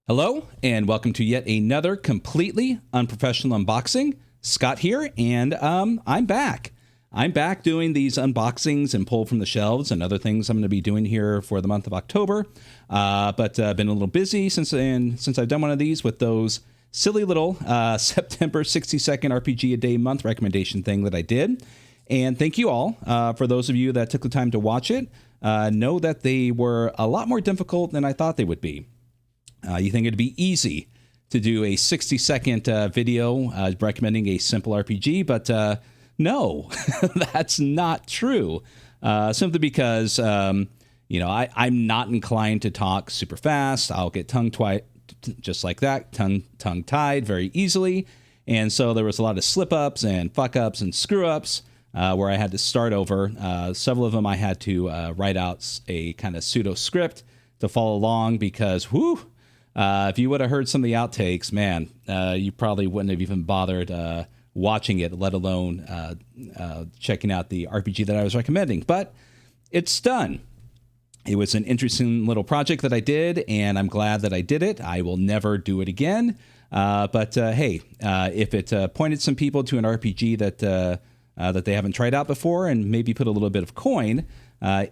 Hello, and welcome to yet another completely unprofessional unboxing. Scott here, and I'm back. I'm back doing these unboxings and pull from the shelves and other things I'm going to be doing here for the month of October. But been a little busy since I've done one of these with those silly little September 60-second RPG a day month recommendation thing that I did. And thank you all for those of you that took the time to watch it. Know that they were a lot more difficult than I thought they would be. You think it'd be easy to do a 60-second video recommending a simple RPG, but no, that's not true. Simply because, I'm not inclined to talk super fast. I'll get tongue-tied just like that, tongue-tied very easily. And so there was a lot of slip-ups and fuck-ups and screw-ups where I had to start over. Several of them I had to write out a kind of pseudo script to follow along because, if you would have heard some of the outtakes, man, you probably wouldn't have even bothered watching it, let alone checking out the RPG that I was recommending. But it's done. It was an interesting little project that I did, and I'm glad that I did it. I will never do it again. But hey, if it pointed some people to an RPG that they haven't tried out before, and maybe put a little bit of coin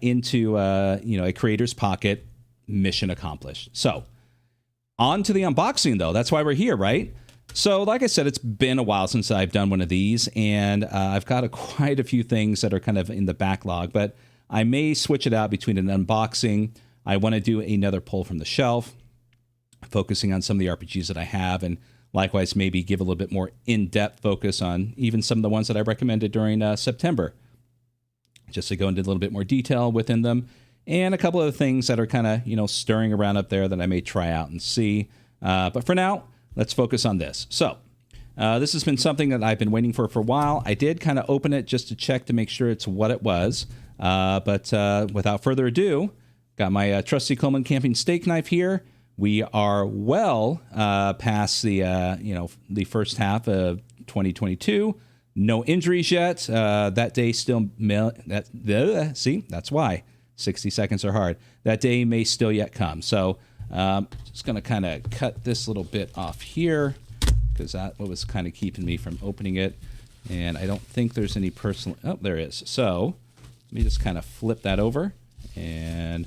into a creator's pocket, mission accomplished. So. On to the unboxing, though. That's why we're here, right? So, like I said, it's been a while since I've done one of these, and I've got quite a few things that are kind of in the backlog, but I may switch it out between an unboxing. I want to do another pull from the shelf, focusing on some of the RPGs that I have, and likewise maybe give a little bit more in-depth focus on even some of the ones that I recommended during September, just to go into a little bit more detail within them. And a couple of things that are kind of, stirring around up there that I may try out and see. But for now, let's focus on this. So this has been something that I've been waiting for a while. I did kind of open it just to check to make sure it's what it was. But without further ado, got my trusty Coleman camping steak knife here. We are well past the first half of 2022. No injuries yet. That day still... See, that's why. 60 seconds are hard. That day may still yet come. So just going to kind of cut this little bit off here because that was kind of keeping me from opening it. And I don't think there's any personal... Oh, there is. So let me just kind of flip that over and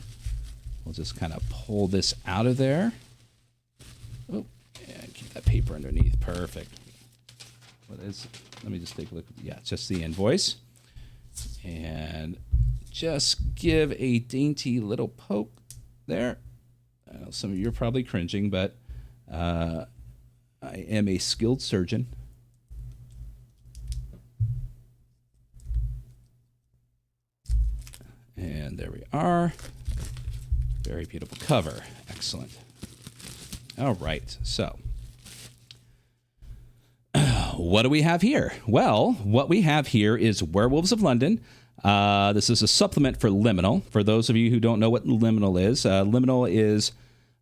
we'll just kind of pull this out of there. Oh, and keep that paper underneath. Perfect. What is... Let me just take a look. Yeah, it's just the invoice. And... just give a dainty little poke there. I know some of you are probably cringing, but I am a skilled surgeon. And there we are. Very beautiful cover. Excellent. All right, so what do we have here? Well, what we have here is Werewolves of London. This is a supplement for Liminal. For those of you who don't know what Liminal is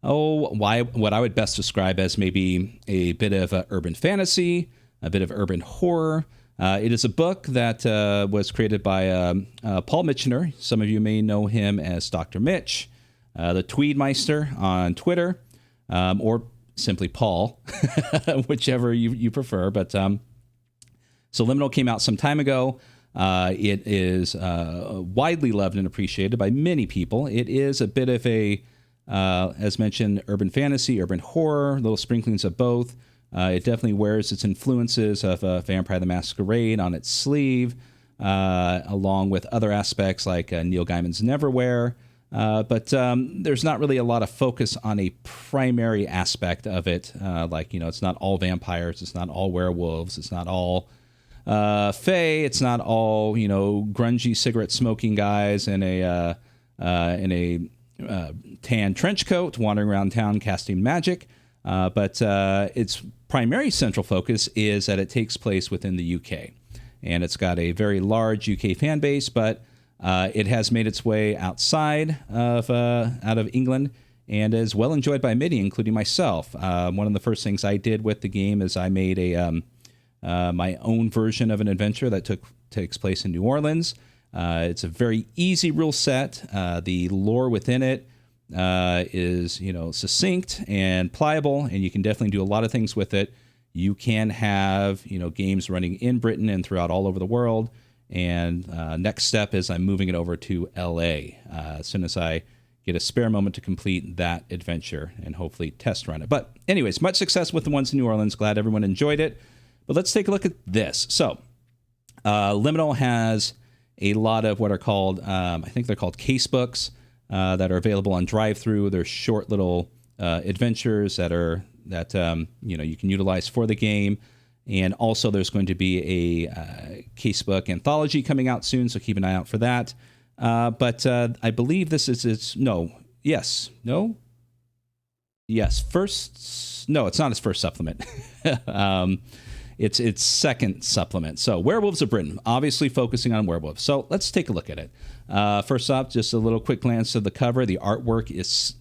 what I would best describe as maybe a bit of urban fantasy, a bit of urban horror. It is a book that was created by Paul Mitchener. Some of you may know him as Dr. Mitch, the Tweedmeister on Twitter, or simply Paul, whichever you prefer. But so Liminal came out some time ago. It is widely loved and appreciated by many people. It is a bit of a, as mentioned, urban fantasy, urban horror, little sprinklings of both. It definitely wears its influences of Vampire the Masquerade on its sleeve, along with other aspects like Neil Gaiman's Neverwhere. But there's not really a lot of focus on a primary aspect of it. It's not all vampires. It's not all werewolves. It's not all... Faye, it's not all, grungy cigarette smoking guys in a tan trench coat wandering around town casting magic. But its primary central focus is that it takes place within the UK. And it's got a very large UK fan base, but it has made its way outside of out of England and is well enjoyed by many, including myself. One of the first things I did with the game is I made my own version of an adventure that takes place in New Orleans. It's a very easy rule set. The lore within it is, succinct and pliable, and you can definitely do a lot of things with it. You can have, games running in Britain and throughout all over the world. And next step is I'm moving it over to LA as soon as I get a spare moment to complete that adventure and hopefully test run it. But anyways, much success with the ones in New Orleans. Glad everyone enjoyed it. But let's take a look at this. So Liminal has a lot of what are called, I think they're called case books that are available on drive-through. They're short little adventures that you can utilize for the game. And also there's going to be a casebook anthology coming out soon, so keep an eye out for that. But I believe this is it's not its first supplement. It's second supplement. So Werewolves of Britain, obviously focusing on werewolves. So let's take a look at it. First off, just a little quick glance at the cover. The artwork is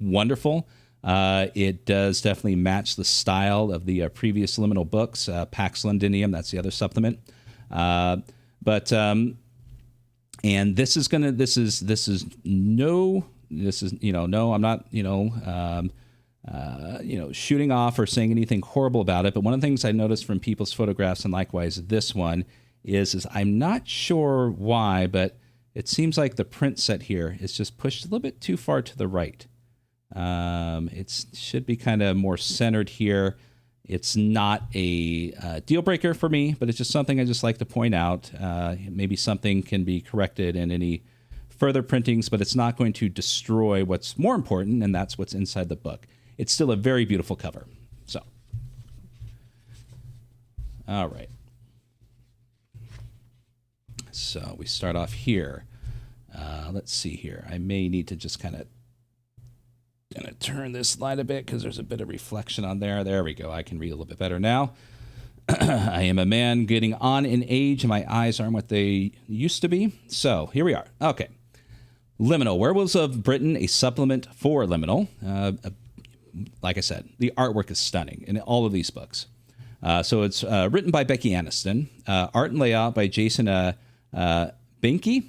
wonderful. It does definitely match the style of the previous Liminal books, Pax Londinium. That's the other supplement. And this is I'm not, shooting off or saying anything horrible about it. But one of the things I noticed from people's photographs, and likewise this one, is I'm not sure why, but it seems like the print set here is just pushed a little bit too far to the right. It should be kind of more centered here. It's not a deal breaker for me, but it's just something I just like to point out. Maybe something can be corrected in any further printings, but it's not going to destroy what's more important, and that's what's inside the book. It's still a very beautiful cover. So, all right. So we start off here. Let's see here. I may need to just kind of turn this light a bit because there's a bit of reflection on there. There we go. I can read a little bit better now. I am a man getting on in age, and my eyes aren't what they used to be. So here we are. Okay. Liminal, Werewolves of Britain, a supplement for Liminal. Like I said, the artwork is stunning in all of these books. So it's written by Becky Aniston. Art and layout by Jason Beckney,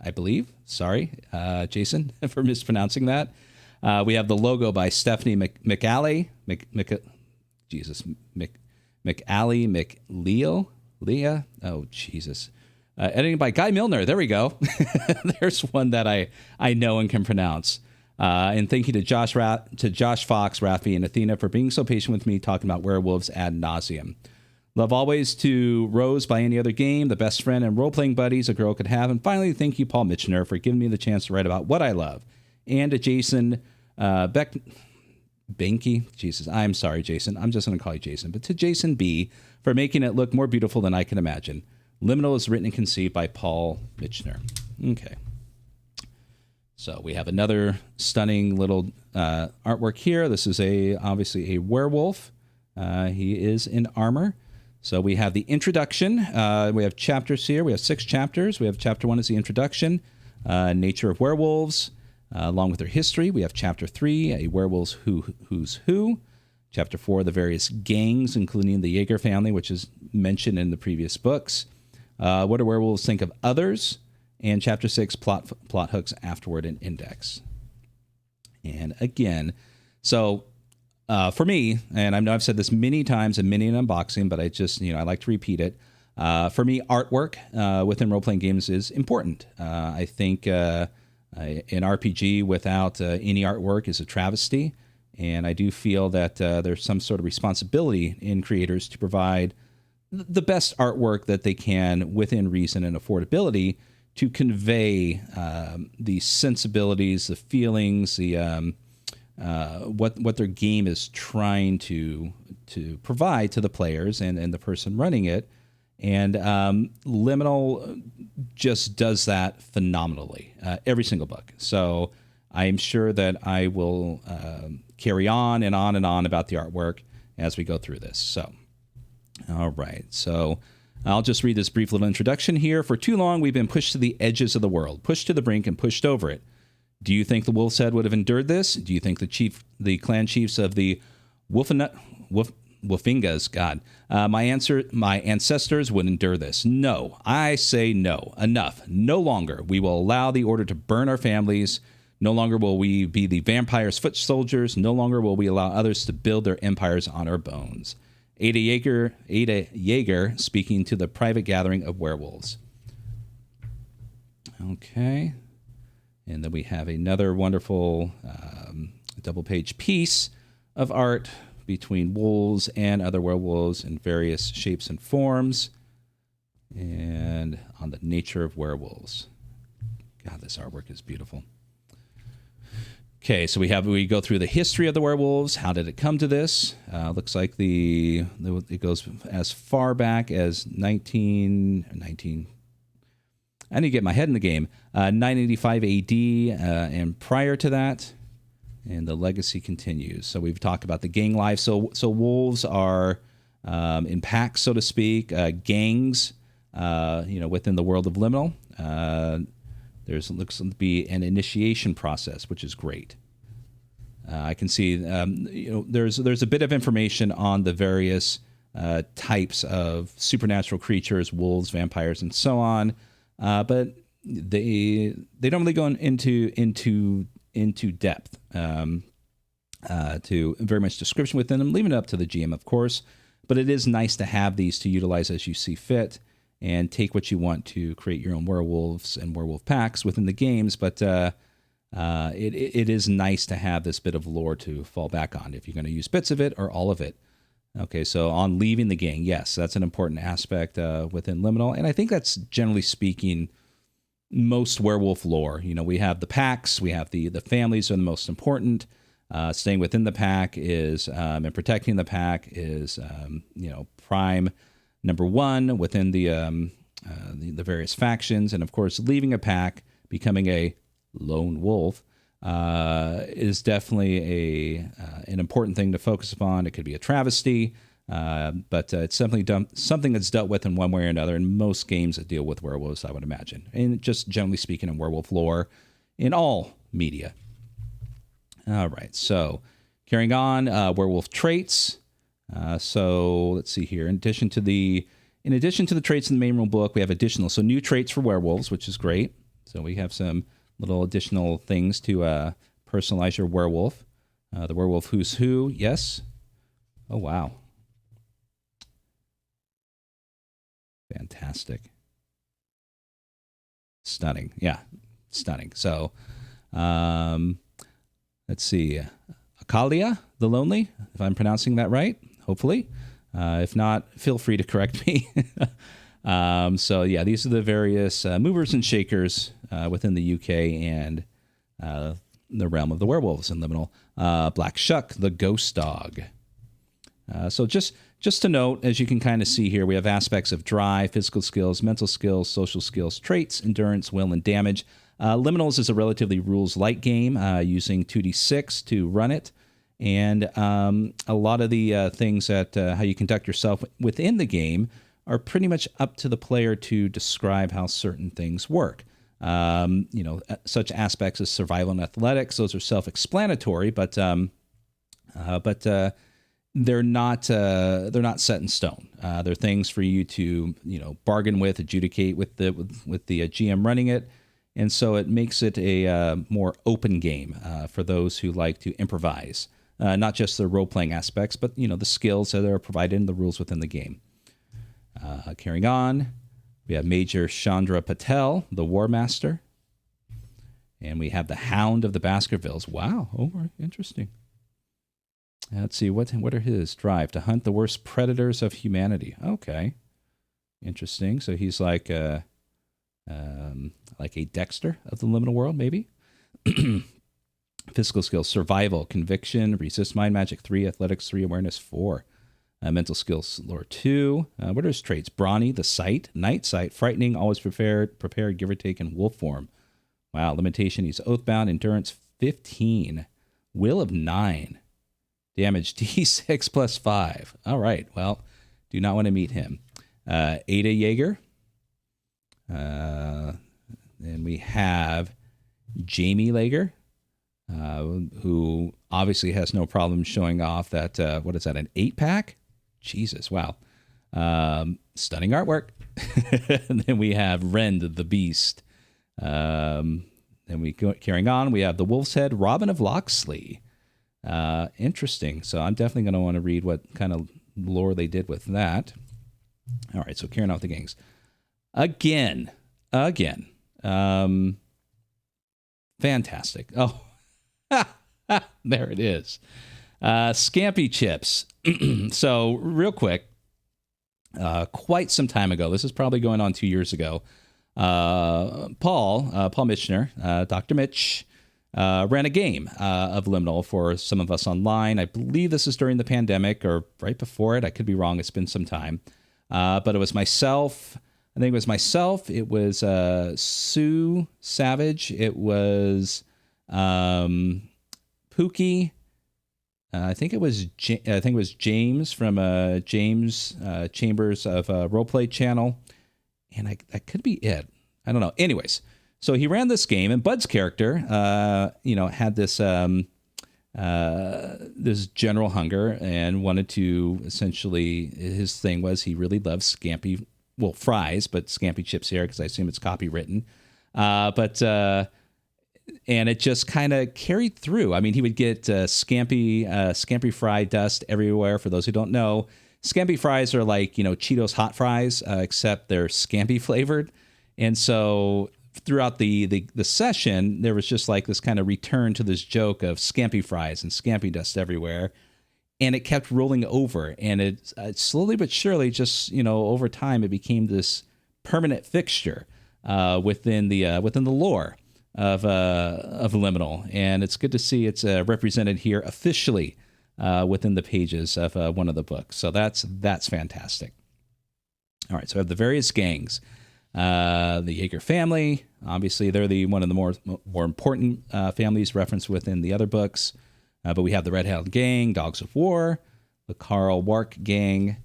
I believe. Sorry, Jason, for mispronouncing that. We have the logo by Stephanie McAlley. Leah. Oh, Jesus. Editing by Guy Milner. There we go. There's one that I know and can pronounce. And thank you to Josh Fox, Rafi, and Athena for being so patient with me talking about werewolves ad nauseum. Love always to Rose by Any Other Game, the best friend and role-playing buddies a girl could have. And finally, thank you, Paul Mitchner, for giving me the chance to write about what I love. And to Jason Benke. Jesus, I'm sorry, Jason. I'm just going to call you Jason. But to Jason B. for making it look more beautiful than I can imagine. Liminal is written and conceived by Paul Mitchner. Okay. So we have another stunning little artwork here. This is obviously a werewolf. He is in armor. So we have the introduction. We have chapters here. We have 6 chapters. We have chapter 1 is the introduction, nature of werewolves, along with their history. We have chapter 3, a werewolves who's who. Chapter 4, the various gangs, including the Jaeger family, which is mentioned in the previous books. What do werewolves think of others? And chapter 6, plot hooks afterward and index. And again, so for me, and I know I've said this many times in many an unboxing, but I like to repeat it. For me, artwork within role-playing games is important. I think an RPG without any artwork is a travesty. And I do feel that there's some sort of responsibility in creators to provide the best artwork that they can within reason and affordability to convey the sensibilities, the feelings, the what their game is trying to provide to the players and the person running it. And Liminal just does that phenomenally, every single book. So I'm sure that I will carry on and on and on about the artwork as we go through this. So, all right. So I'll just read this brief little introduction here. For too long, we've been pushed to the edges of the world, pushed to the brink and pushed over it. Do you think the Wolf's Head would have endured this? Do you think the clan chiefs of the Wolfingas, God. My ancestors would endure this. No, I say no. Enough. No longer. We will allow the order to burn our families. No longer will we be the vampire's foot soldiers. No longer will we allow others to build their empires on our bones. Ada Yeager speaking to the private gathering of werewolves. Okay. And then we have another wonderful double-page piece of art between wolves and other werewolves in various shapes and forms, and on the nature of werewolves. God, this artwork is beautiful. Okay, so we go through the history of the werewolves. How did it come to this? Looks like it goes as far back as 19. I need to get my head in the game. 985 AD and prior to that, and the legacy continues. So we've talked about the gang life. So wolves are in packs, so to speak, gangs. Within the world of Liminal. Looks to be an initiation process, which is great. I can see there's a bit of information on the various types of supernatural creatures, wolves, vampires, and so on, but they don't really go into depth to very much description within them, leaving it up to the GM, of course. But it is nice to have these to utilize as you see fit, and take what you want to create your own werewolves and werewolf packs within the games. But it is nice to have this bit of lore to fall back on if you're going to use bits of it or all of it. Okay, so on leaving the gang, yes, that's an important aspect within Liminal. And I think that's, generally speaking, most werewolf lore. We have the packs, we have the families are the most important. Staying within the pack is, and protecting the pack is, prime number one within the various factions. And of course, leaving a pack, becoming a lone wolf, is definitely an important thing to focus upon. It could be a travesty, but it's definitely something that's dealt with in one way or another in most games that deal with werewolves, I would imagine. And just generally speaking in werewolf lore in all media. All right, so carrying on, werewolf traits. So let's see here. In addition to the traits in the main rule book, we have additional, so new traits for werewolves, which is great. So we have some little additional things to personalize your werewolf. The werewolf who's who, yes. Oh, wow. Fantastic. Stunning. Yeah, stunning. So let's see. Akalia, the Lonely, if I'm pronouncing that right, hopefully. If not, feel free to correct me. So yeah, these are the various movers and shakers within the UK and the realm of the werewolves in Liminal. Black Shuck, the ghost dog. So just to note, as you can kind of see here, we have aspects of drive, physical skills, mental skills, social skills, traits, endurance, will, and damage. Liminals is a relatively rules-light game using 2d6 to run it. And a lot of the things that how you conduct yourself within the game are pretty much up to the player to describe how certain things work. Such aspects as survival and athletics, those are self-explanatory, but they're not set in stone. They're things for you to bargain with, adjudicate with the GM running it. And so it makes it a more open game for those who like to improvise. Not just the role-playing aspects, but the skills that are provided in the rules within the game. Carrying on, we have Major Chandra Patel, the War Master. And we have the Hound of the Baskervilles. Wow, interesting. Let's see, what are his drive? To hunt the worst predators of humanity. Okay, interesting. So he's like a Dexter of the Liminal world, maybe? Physical skills, survival, conviction, resist mind magic 3, athletics 3, awareness 4. Mental skills, lore 2. What are his traits? Brawny, the sight, night sight, frightening, always prepared, give or take, in wolf form. Wow, limitation, he's oathbound, endurance 15, will of 9, damage D6 plus 5. All right, well, do not want to meet him. Ada Yeager. Then we have Jamie Lager. Who obviously has no problem showing off that, what is that, an 8-pack? Jesus, wow. Stunning artwork. And then we have Rend the Beast. Then we go carrying on. We have the Wolf's Head, Robin of Locksley. Interesting. So I'm definitely going to want to read what kind of lore they did with that. All right, so carrying on with the gangs. Again. Fantastic. Oh, there it is. Scampy Chips. So real quick, quite some time ago, this is probably going on 2 years ago, Paul Mitchner, Dr. Mitch, ran a game of Liminal for some of us online. I believe this is during the pandemic or right before it. I could be wrong. It's been some time. But it was myself. I think it was myself. It was Sue Savage. It was Pookie. I think it was James from James Chambers of Roleplay channel, and that could be it. I don't know. Anyways, so he ran this game, and Bud's character, had this this general hunger and wanted to essentially. His thing was he really loved scampi, fries, but Scampy Chips here because I assume it's copywritten, and it just kind of carried through. I mean, he would get Scampy fry dust everywhere. For those who don't know, Scampy fries are like, Cheetos hot fries, except they're Scampy flavored. And so throughout the session, there was just like this kind of return to this joke of Scampy fries and Scampy dust everywhere. And it kept rolling over. And it slowly but surely, just, over time, it became this permanent fixture within the lore of Liminal, and it's good to see it's represented here officially within the pages of one of the books. So that's fantastic. All right, so we have the various gangs. The Jaeger family, obviously, they're one of the more important families referenced within the other books. But we have the Red Hound Gang, Dogs of War, the Karl Wark Gang,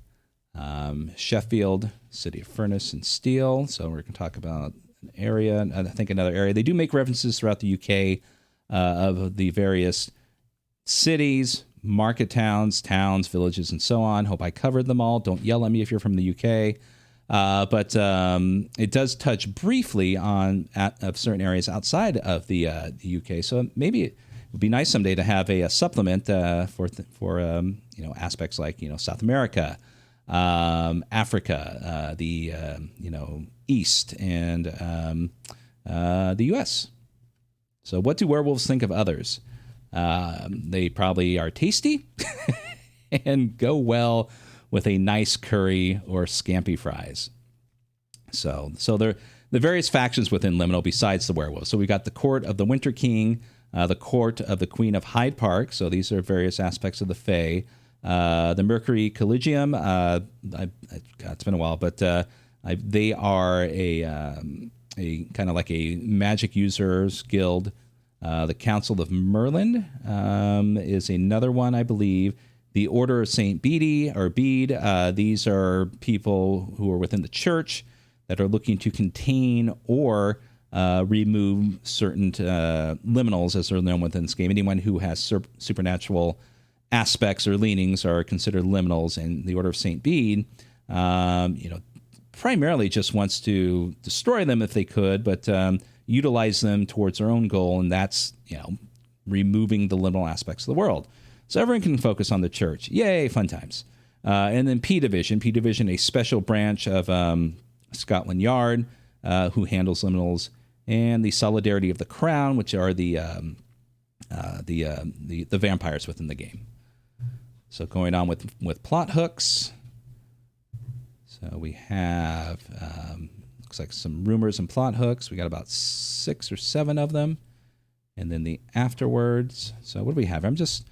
Sheffield, City of Furnace and Steel. So we're going to talk about an area, and I think another area. They do make references throughout the UK of the various cities, market towns, villages, and so on. Hope I covered them all. Don't yell at me if you're from the UK. But it does touch briefly on of certain areas outside of the UK. So maybe it would be nice someday to have a supplement for aspects like South America, Africa, the East, and the U.S. So what do werewolves think of others? They probably are tasty and go well with a nice curry or Scampy fries. So they're the various factions within Liminal besides the werewolves. So we got the Court of the Winter King, the Court of the Queen of Hyde Park. So these are various aspects of the Fae. The Mercury Collegium. It's been a while, but they are a kind of like a magic users guild. The Council of Merlin is another one, I believe. The Order of St. Bede. These are people who are within the church that are looking to contain or remove certain liminals, as they're known within this game. Anyone who has supernatural aspects or leanings are considered liminals, and the Order of St. Bede, primarily just wants to destroy them if they could, but utilize them towards their own goal, and that's, removing the liminal aspects of the world. So everyone can focus on the church. Yay, fun times. And then P Division, a special branch of Scotland Yard, who handles liminals, and the Solidarity of the Crown, which are the vampires within the game. So going on with plot hooks. So we have looks like some rumors and plot hooks. We got about 6 or 7 of them, and then the afterwards. So what do we have? I'm just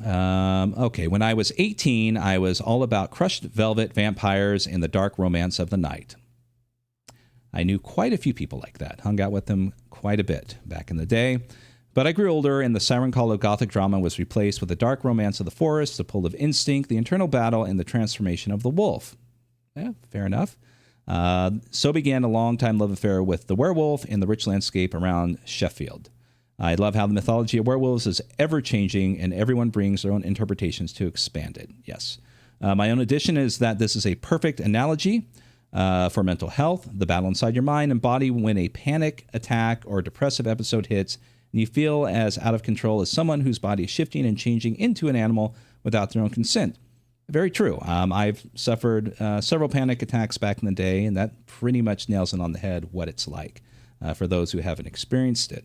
okay. When I was 18, I was all about crushed velvet, vampires, and the dark romance of the night. I knew quite a few people like that. Hung out with them quite a bit back in the day. But I grew older, and the siren call of gothic drama was replaced with the dark romance of the forest, the pull of instinct, the internal battle, and the transformation of the wolf. Yeah, fair enough. So began a long-time love affair with the werewolf and the rich landscape around Sheffield. I love how the mythology of werewolves is ever-changing, and everyone brings their own interpretations to expand it. Yes. My own addition is that this is a perfect analogy for mental health, the battle inside your mind and body when a panic attack or depressive episode hits and you feel as out of control as someone whose body is shifting and changing into an animal without their own consent. Very true. I've suffered several panic attacks back in the day, and that pretty much nails it on the head what it's like for those who haven't experienced it.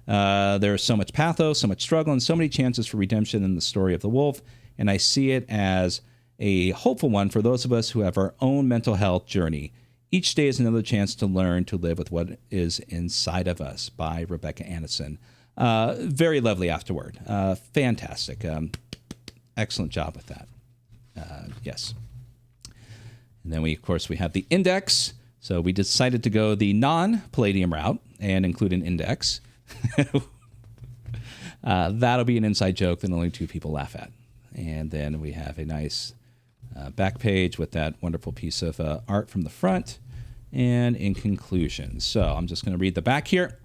There's so much pathos, so much struggle, and so many chances for redemption in the story of the wolf, and I see it as a hopeful one for those of us who have our own mental health journey. Each day is another chance to learn to live with what is inside of us, by Rebecca Anderson. Very lovely afterword. Fantastic. Excellent job with that. Yes. And then we have the index. So we decided to go the non-Palladium route and include an index. That'll be an inside joke that only two people laugh at. And then we have a nice back page with that wonderful piece of art from the front. And in conclusion, so I'm just going to read the back here.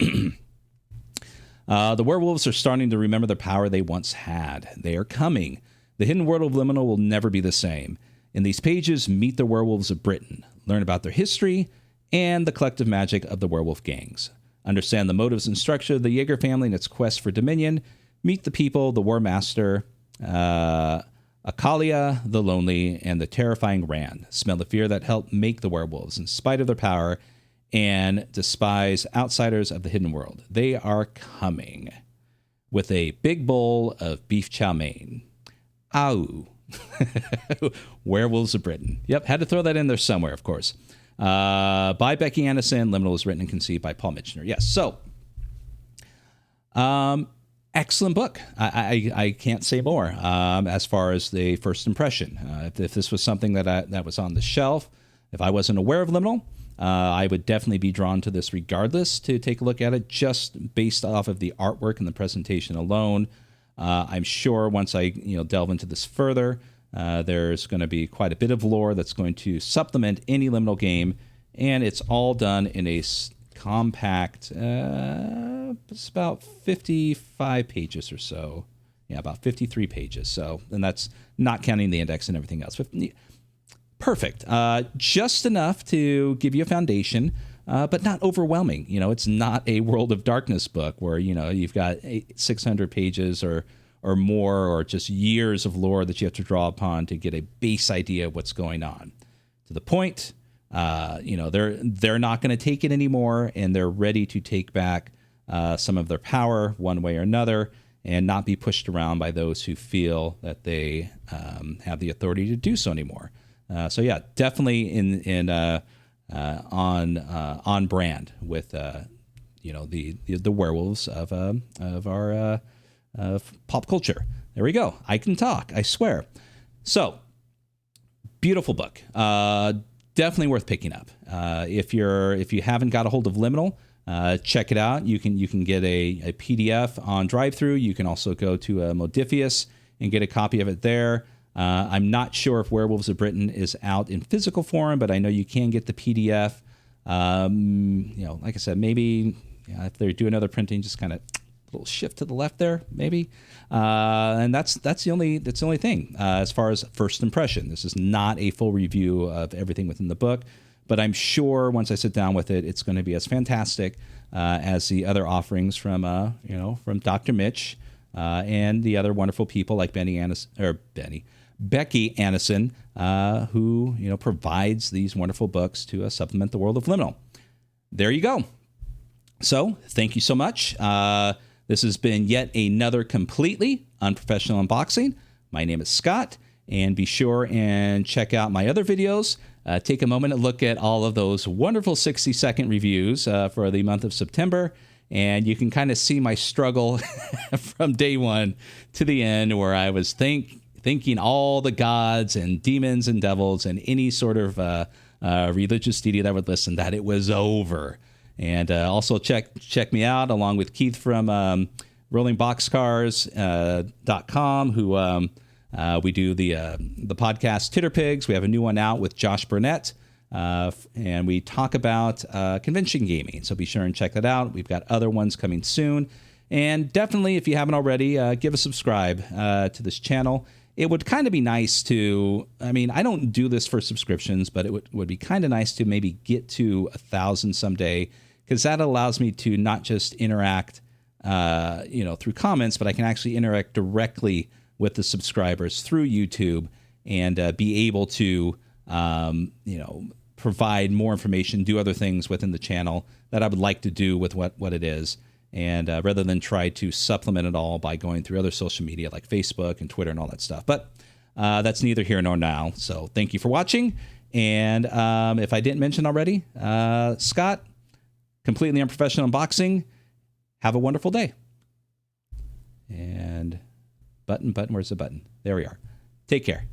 The werewolves are starting to remember the power they once had. They are coming. The hidden world of Liminal will never be the same. In these pages, meet the werewolves of Britain, learn about their history, and the collective magic of the werewolf gangs. Understand the motives and structure of the Jaeger family and its quest for dominion. Meet the people, the War Master, Akalia, the Lonely, and the terrifying Rand. Smell the fear that helped make the werewolves, in spite of their power, and despise outsiders of the hidden world. They are coming with a big bowl of beef chow mein. Ow. Werewolves of Britain. Yep, had to throw that in there somewhere, of course. By Becky Anderson. Liminal was written and conceived by Paul Mitchner. Yes, so excellent book. I can't say more as far as the first impression. If this was something that was on the shelf, if I wasn't aware of Liminal, I would definitely be drawn to this regardless to take a look at it just based off of the artwork and the presentation alone. I'm sure once I delve into this further, there's going to be quite a bit of lore that's going to supplement any Liminal game, and it's all done in a compact, it's about 55 pages or so. Yeah, about 53 pages. So, and that's not counting the index and everything else. Perfect. Just enough to give you a foundation, but not overwhelming. It's not a World of Darkness book where, you've got 600 pages or more, or just years of lore that you have to draw upon to get a base idea of what's going on. To the point, they're not going to take it anymore, and they're ready to take back some of their power one way or another, and not be pushed around by those who feel that they have the authority to do so anymore. So yeah, definitely on brand with the werewolves of our pop culture. There we go. I can talk, I swear. So beautiful book. Definitely worth picking up. If you haven't got a hold of Liminal, check it out. You can get a PDF on drive-thru. You can also go to Modifius and get a copy of it there. I'm not sure if Werewolves of Britain is out in physical form, but I know you can get the PDF. Like I said, maybe if they do another printing, just kind of a little shift to the left there, maybe. And that's the only thing as far as first impression. This is not a full review of everything within the book, but I'm sure once I sit down with it, it's going to be as fantastic as the other offerings from Dr. Mitch and the other wonderful people like Becky Anderson, who provides these wonderful books to supplement the world of Liminal. There you go. So thank you so much. This has been yet another completely unprofessional unboxing. My name is Scott, and be sure and check out my other videos. Take a moment to look at all of those wonderful 60-second reviews for the month of September, and you can kind of see my struggle from day one to the end, where I was thinking all the gods and demons and devils and any sort of religious deity that would listen, that it was over. And also check me out along with Keith from rollingboxcars.com, who we do the podcast Titter Pigs. We have a new one out with Josh Burnett, and we talk about convention gaming. So be sure and check that out. We've got other ones coming soon. And definitely, if you haven't already, give a subscribe to this channel. it would kind of be nice to, I mean, I don't do this for subscriptions, but it would be kind of nice to maybe get to 1,000 someday, because that allows me to not just interact, through comments, but I can actually interact directly with the subscribers through YouTube and be able to, provide more information, do other things within the channel that I would like to do with what it is. And rather than try to supplement it all by going through other social media like Facebook and Twitter and all that stuff. But that's neither here nor now. So thank you for watching. And if I didn't mention already, Scott, completely unprofessional unboxing. Have a wonderful day. And button, where's the button? There we are. Take care.